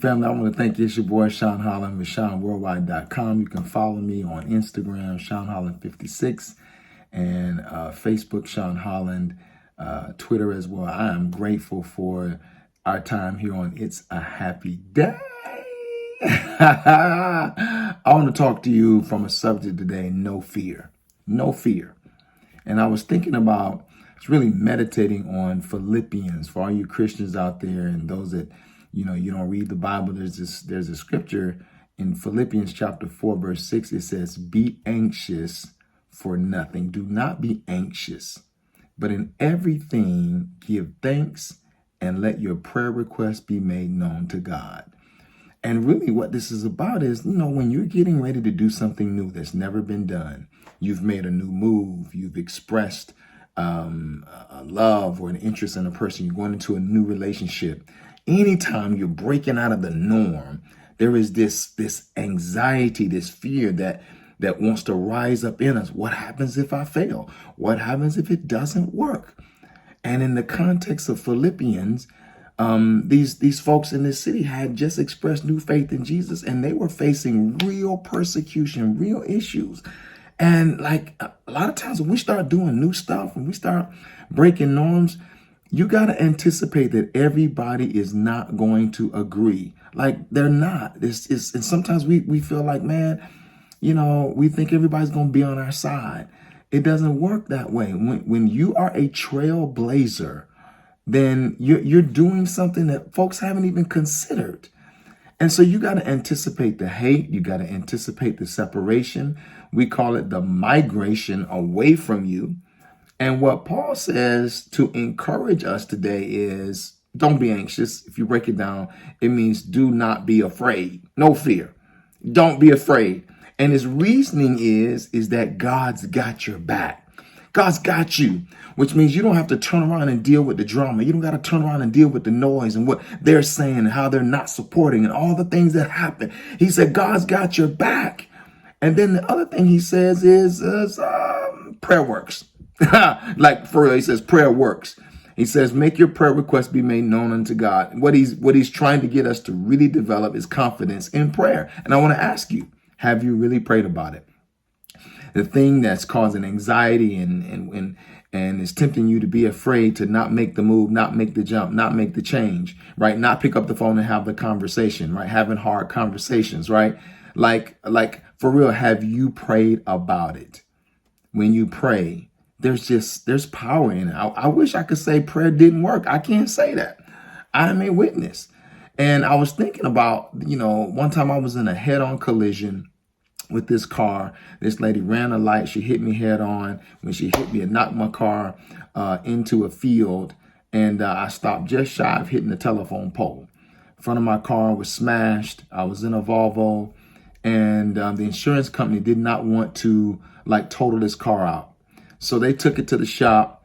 family. I want to thank you. It's your boy, Sean Holland with SeanWorldwide.com. You can follow me on Instagram, Sean Holland56, and Facebook, Sean Holland, Twitter as well. I am grateful for our time here on It's a Happy Day. I want to talk to you from a subject today, no fear. No fear. And I was thinking about, it's really meditating on Philippians for all you Christians out there and those that, you don't read the Bible. There's a scripture in Philippians chapter 4, verse 6. It says, be anxious for nothing. Do not be anxious, but in everything give thanks and let your prayer requests be made known to God. And really what this is about is, when you're getting ready to do something new that's never been done, you've made a new move, you've expressed a love or an interest in a person, you're going into a new relationship. Anytime you're breaking out of the norm, there is this anxiety, this fear that wants to rise up in us. What happens if I fail? What happens if it doesn't work? And in the context of Philippians, these folks in this city had just expressed new faith in Jesus, and they were facing real persecution, real issues. And like a lot of times when we start doing new stuff, when we start breaking norms, you got to anticipate that everybody is not going to agree. Like they're not. And sometimes we feel like, man, we think everybody's going to be on our side. It doesn't work that way. When you are a trailblazer, then you're doing something that folks haven't even considered. And so you got to anticipate the hate. You got to anticipate the separation. We call it the migration away from you. And what Paul says to encourage us today is, don't be anxious. If you break it down, it means do not be afraid. No fear. Don't be afraid. And his reasoning is that God's got your back. God's got you, which means you don't have to turn around and deal with the drama. You don't got to turn around and deal with the noise and what they're saying and how they're not supporting and all the things that happen. He said, God's got your back. And then the other thing he says is prayer works. Like for real, he says prayer works. He says, make your prayer requests be made known unto God. What he's trying to get us to really develop is confidence in prayer. And I want to ask you, have you really prayed about it? The thing that's causing anxiety and is tempting you to be afraid to not make the move, not make the jump, not make the change, right? Not pick up the phone and have the conversation, right? Having hard conversations, right? Like for real, have you prayed about it? When you pray, there's power in it. I wish I could say prayer didn't work. I can't say that. I'm a witness. And I was thinking about, one time I was in a head-on collision with this car. This lady ran a light. She hit me head on. When she hit me, it knocked my car into a field. And I stopped just shy of hitting the telephone pole. Front of my car was smashed. I was in a Volvo. And the insurance company did not want to total this car out. So they took it to the shop,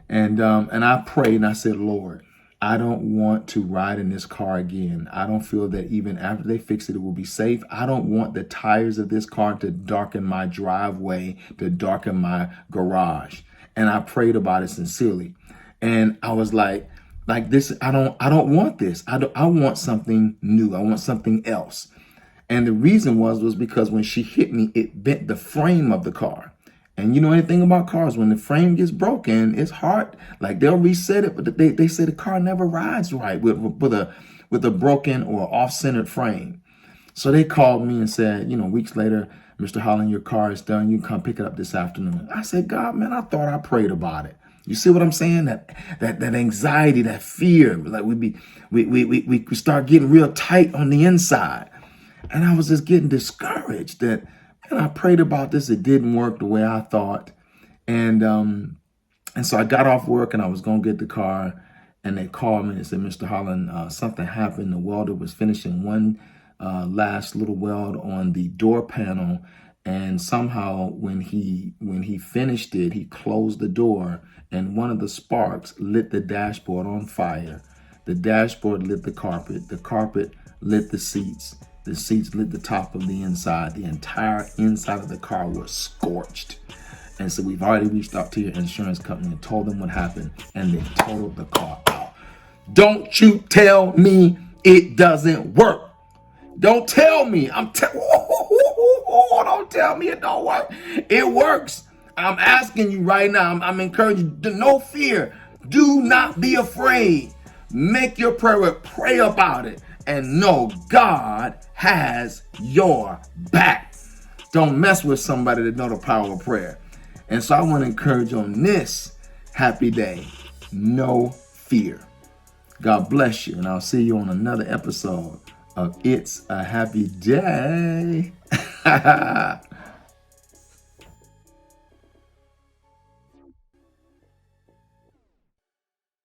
and I prayed and I said, Lord, I don't want to ride in this car again. I don't feel that even after they fix it, it will be safe. I don't want the tires of this car to darken my driveway, to darken my garage. And I prayed about it sincerely. And I was like this, I don't want this. I want something new. I want something else. And the reason was because when she hit me, it bent the frame of the car. And you know anything about cars, when the frame gets broken, it's hard. Like they'll reset it, but they say the car never rides right with a broken or off-centered frame. So they called me and said, weeks later, Mr. Holland, your car is done. You can come pick it up this afternoon. I said, God, man, I thought I prayed about it. You see what I'm saying? That anxiety, that fear, like we start getting real tight on the inside. And I was just getting discouraged that, and I prayed about this. It didn't work the way I thought. And so I got off work and I was going to get the car. And they called me and said, Mr. Holland, something happened. The welder was finishing one last little weld on the door panel. And somehow when he finished it, he closed the door and one of the sparks lit the dashboard on fire. The dashboard lit the carpet lit the seats. The seats lit the top of the inside. The entire inside of the car was scorched. And so we've already reached out to your insurance company and told them what happened, and they totaled the car out. Don't you tell me It doesn't work. Don't tell me. Don't tell me it don't work. It works. I'm asking you right now. I'm encouraging you. No fear. Do not be afraid. Make your prayer. Pray about it. And know God has your back. Don't mess with somebody that know the power of prayer. And so I want to encourage you on this happy day. No fear. God bless you. And I'll see you on another episode of It's a Happy Day.